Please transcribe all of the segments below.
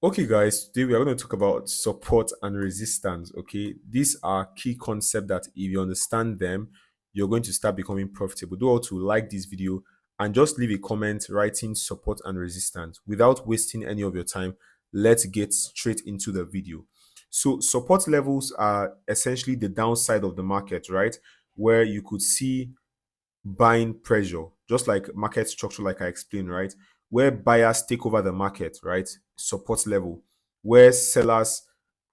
Okay, guys, today we are going to talk about support and resistance. Okay, these are key concepts that if you understand them, you're going to start becoming profitable. Do all to like this video and just leave a comment writing support and resistance without wasting any of your time. Let's get straight into the video. So, support levels are essentially the downside of the market, right? Where you could see buying pressure, just like market structure, like I explained, right? Where buyers take over the market, right? Support level. Where sellers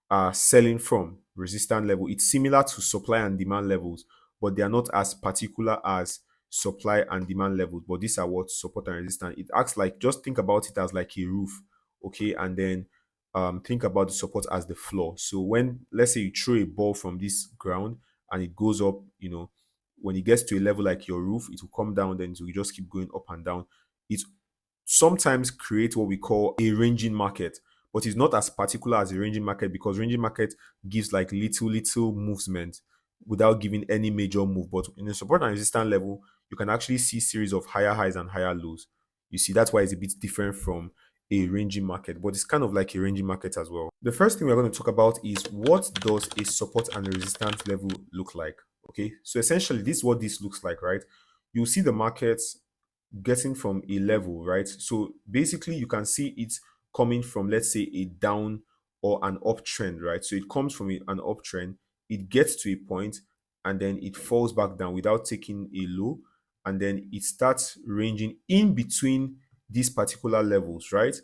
are selling from, resistance level. It's similar to supply and demand levels, but they are not as particular as supply and demand levels. But these are what support and resistance. It acts like, just think about it as like a roof, okay? And then think about the support as the floor. So when, let's say, you throw a ball from this ground and it goes up, when it gets to a level like your roof, it will come down, then it will just keep going up and down. It sometimes create what we call a ranging market, but it's not as particular as a ranging market because ranging market gives like little movement without giving any major move. But in the support and resistance level, you can actually see series of higher highs and higher lows. You see, that's why it's a bit different from a ranging market, but it's kind of like a ranging market as well. The first thing we're going to talk about is what does a support and resistance level look like? Okay, so essentially, this is what this looks like, right? You see the markets getting from a level, right? So basically, you can see it coming from, let's say, a down or an uptrend, right? So it comes from an uptrend, it gets to a point, and then it falls back down without taking a low, and then it starts ranging in between these particular levels, right?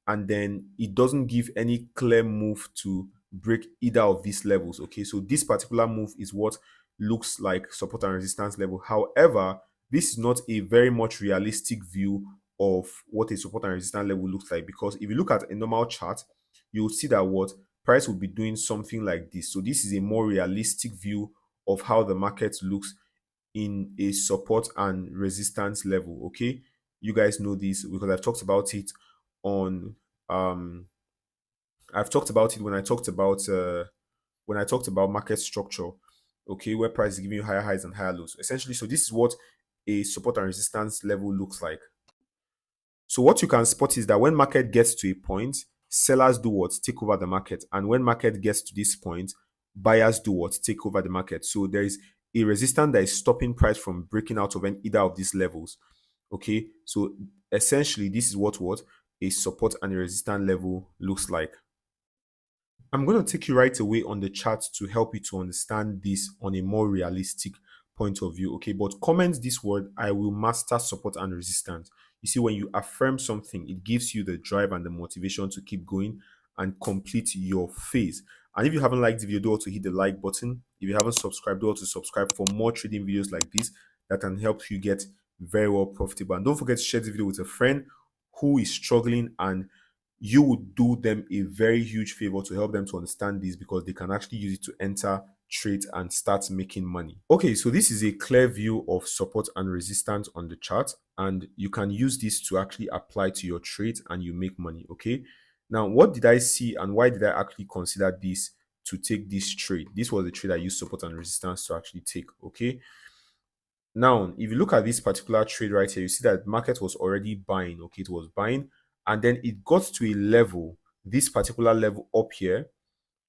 And then it doesn't give any clear move to break either of these levels. Okay, so this particular move is what looks like support and resistance level. However, this is not a very much realistic view of what a support and resistance level looks like, because if you look at a normal chart, you'll see that what price will be doing something like this. So this is a more realistic view of how the market looks in a support and resistance level. Okay, you guys know this because I've talked about it on um I've talked about it when I talked about market structure, okay, where price is giving you higher highs and higher lows. Essentially, so this is what a support and resistance level looks like. So what you can spot is that when market gets to a point, sellers do what? Take over the market. And when market gets to this point, buyers do what? Take over the market. So there is a resistance that is stopping price from breaking out of either of these levels. Okay, so essentially, this is what a support and a resistance level looks like. I'm going to take you right away on the chart to help you to understand this on a more realistic point of view. Okay, but comment this word: I will master support and resistance. You see, when you affirm something, it gives you the drive and the motivation to keep going and complete your phase. And if you haven't liked the video, do also hit the like button. If you haven't subscribed, do also subscribe for more trading videos like this that can help you get very well profitable. And don't forget to share this video with a friend who is struggling, and you would do them a very huge favor to help them to understand this, because they can actually use it to enter trade and start making money. Okay, so this is a clear view of support and resistance on the chart, and you can use this to actually apply to your trade and you make money. Okay, now what did I see and why did I actually consider this to take this trade? This was the trade I used support and resistance to actually take. Okay, now if you look at this particular trade right here, you see that market was already buying. Okay, it was buying, and then it got to a level, this particular level up here,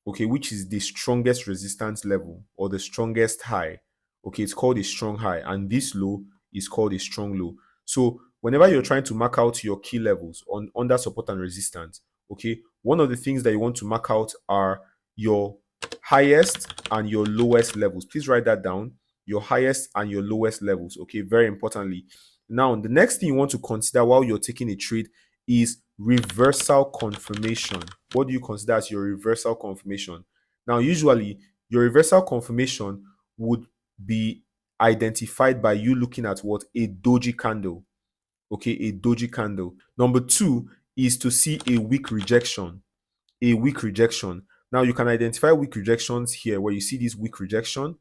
okay, which is the strongest resistance level or the strongest high. Okay, it's called a strong high, and this low is called a strong low. So whenever you're trying to mark out your key levels on under support and resistance, okay, one of the things that you want to mark out are your highest and your lowest levels. Please write that down: your highest and your lowest levels. Okay, very importantly. Now the next thing you want to consider while you're taking a trade is reversal confirmation. What do you consider as your reversal confirmation? Now, usually your reversal confirmation would be identified by you looking at what? A doji candle. Okay, a doji candle. Number two is to see a weak rejection. A weak rejection. Now, you can identify weak rejections here where you see this weak rejection.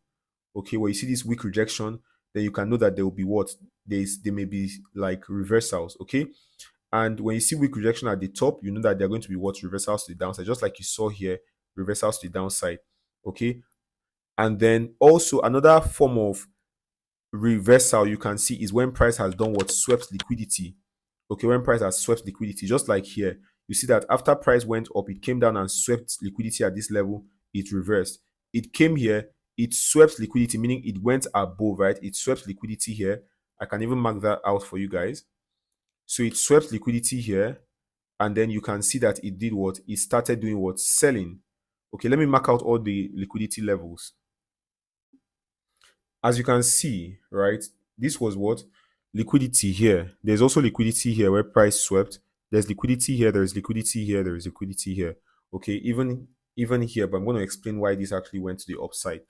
Okay, where you see this weak rejection, then you can know that there will be what? There may be like reversals. Okay, and when you see weak rejection at the top, you know that they're going to be what? Reversals to the downside, just like you saw here, reversals to the downside. Okay. And then also another form of reversal you can see is when price has done what? Swept liquidity. Okay, when price has swept liquidity, just like here, you see that after price went up, it came down and swept liquidity at this level. It reversed. It came here, it swept liquidity, meaning it went above, right? It swept liquidity here. I can even mark that out for you guys. So it swept liquidity here, and then you can see that it did what? It started doing what? Selling. Okay, let me mark out all the liquidity levels. As you can see, right, this was what? Liquidity here. There's also liquidity here where price swept. There's liquidity here, there's liquidity here, there is liquidity here. Okay, even here, but I'm going to explain why this actually went to the upside.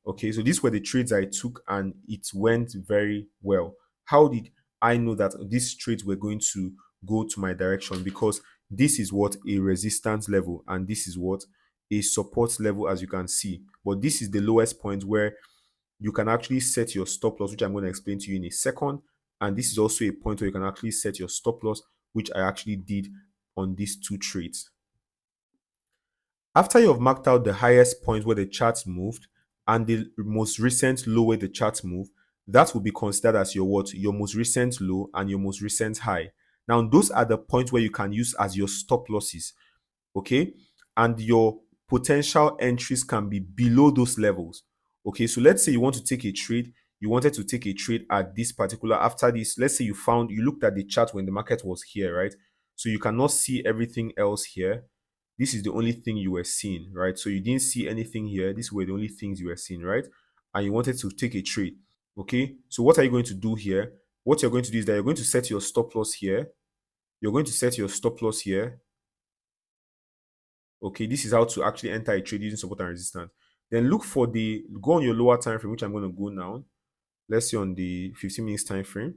Okay, so these were the trades I took and it went very well. How did I know that these trades were going to go to my direction? Because this is what? A resistance level, and this is what? A support level, as you can see. But this is the lowest point where you can actually set your stop loss, which I'm going to explain to you in a second. And this is also a point where you can actually set your stop loss, which I actually did on these two trades. After you have marked out the highest point where the charts moved and the most recent low where the charts move, that will be considered as your what? Your most recent low and your most recent high. Now, those are the points where you can use as your stop losses, okay? And your potential entries can be below those levels. Okay, so let's say you want to take a trade, you wanted to take a trade at this particular, after this, let's say you looked at the chart when the market was here, right? So you cannot see everything else here. This is the only thing you were seeing, right? So you didn't see anything here. These were the only things you were seeing, right? And you wanted to take a trade. Okay, so what are you going to do here? What you're going to do is that you're going to set your stop loss here. You're going to set your stop loss here. Okay, this is how to actually enter a trade using support and resistance. Then go on your lower time frame, which I'm going to go now. Let's see on the 15 minutes time frame.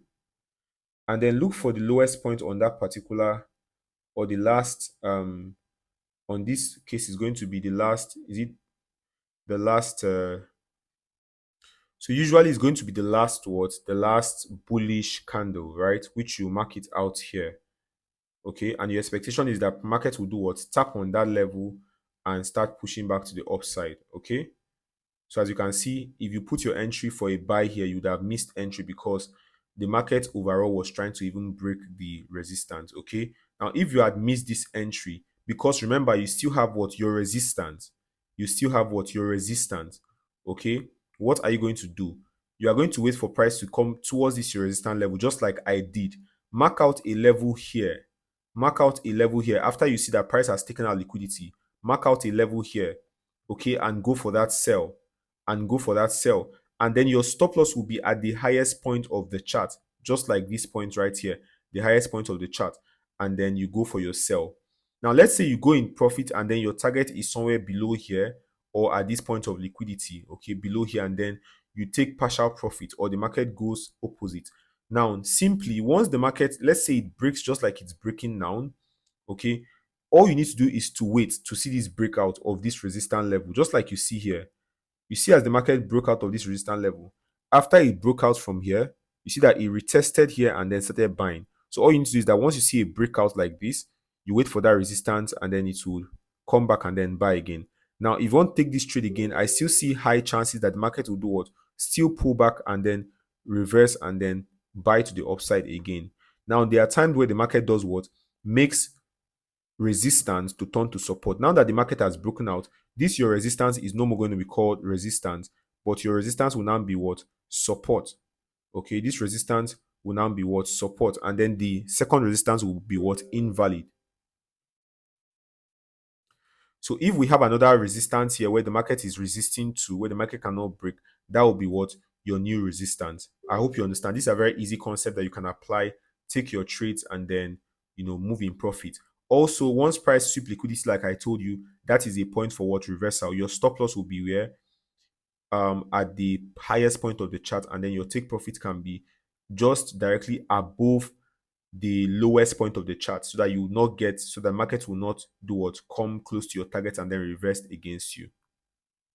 And then look for the lowest point on that particular, or the last, on this case is going to be the last, is it the last, so usually it's going to be the last what? The last bullish candle, right? Which you mark it out here. Okay, and your expectation is that market will do what? Tap on that level and start pushing back to the upside. Okay, so as you can see, if you put your entry for a buy here, you would have missed entry because the market overall was trying to even break the resistance. Okay, now if you had missed this entry, because remember, you still have what? Your resistance. You still have what? Your resistance. Okay, what are you going to do? You are going to wait for price to come towards this your resistance level, just like I did. Mark out a level here. Mark out a level here. After you see that price has taken out liquidity, mark out a level here. Okay, and go for that sell. And go for that sell. And then your stop loss will be at the highest point of the chart, just like this point right here, the highest point of the chart. And then you go for your sell. Now, let's say you go in profit and then your target is somewhere below here or at this point of liquidity, okay, below here, and then you take partial profit or the market goes opposite. Now, simply once the market, let's say it breaks just like it's breaking now, okay, all you need to do is to wait to see this breakout of this resistance level, just like you see here. You see as the market broke out of this resistance level, after it broke out from here, you see that it retested here and then started buying. So all you need to do is that once you see a breakout like this, you wait for that resistance and then it will come back and then buy again. Now, if you want to take this trade again, I still see high chances that the market will do what? Still pull back and then reverse and then buy to the upside again. Now, there are times where the market does what? Makes resistance to turn to support. Now that the market has broken out, this your resistance is no more going to be called resistance, but your resistance will now be what? Support. Okay, this resistance will now be what? Support. And then the second resistance will be what? Invalid. So if we have another resistance here where the market is resisting to, where the market cannot break, that will be what? Your new resistance. I hope you understand. This is a very easy concept that you can apply, take your trades, and then move in profit. Also, once price sweep liquidity, like I told you, that is a point for what? Reversal. Your stop loss will be where? At the highest point of the chart, and then your take profit can be just directly above the lowest point of the chart, so that you will not get, so the market will not do what? Come close to your target and then reverse against you.